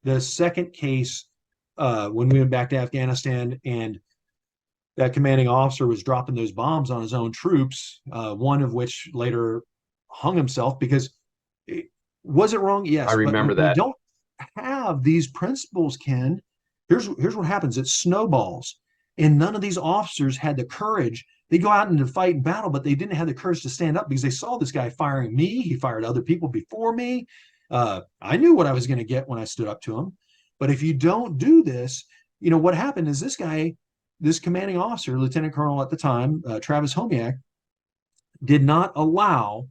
The second case, when we went back to Afghanistan and that commanding officer was dropping those bombs on his own troops, one of which later hung himself because it, was it wrong? I Yes, but remember when you that. don't have these principles, Ken, here's what happens: it snowballs, and none of these officers had the courage. They go out into fight and battle, but they didn't have the courage to stand up because they saw this guy firing me. He fired other people before me. I knew what I was going to get when I stood up to him. But if you don't do this, what happened is this commanding officer, Lieutenant Colonel at the time, Travis Homiak, did not allow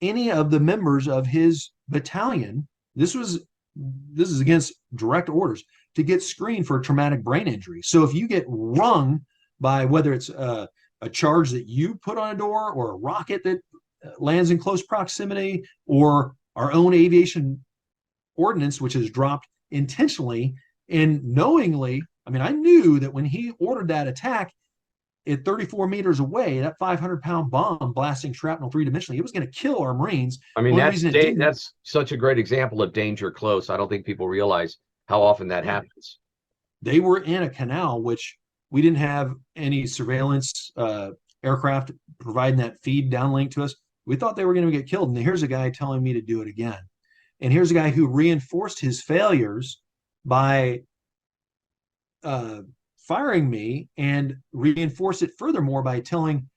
any of the members of his battalion. This is against direct orders to get screened for traumatic brain injury. So if you get rung by whether it's a charge that you put on a door or a rocket that lands in close proximity or our own aviation ordinance, which is dropped intentionally and knowingly. I mean, I knew that when he ordered that attack at 34 meters away, that 500-pound bomb blasting shrapnel three-dimensionally, it was going to kill our Marines. I mean, Only reason it didn't, that's such a great example of danger close. I don't think people realize how often that happens. they were in a canal, which we didn't have any surveillance aircraft providing that feed downlink to us. We thought they were going to get killed. And here's a guy telling me to do it again. And here's a guy who reinforced his failures by uh, firing me and reinforced it furthermore by telling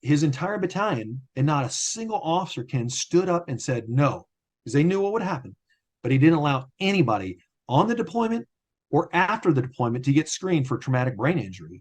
his entire battalion, and not a single officer stood up and said no, because they knew what would happen. But he didn't allow anybody on the deployment or after the deployment to get screened for traumatic brain injury.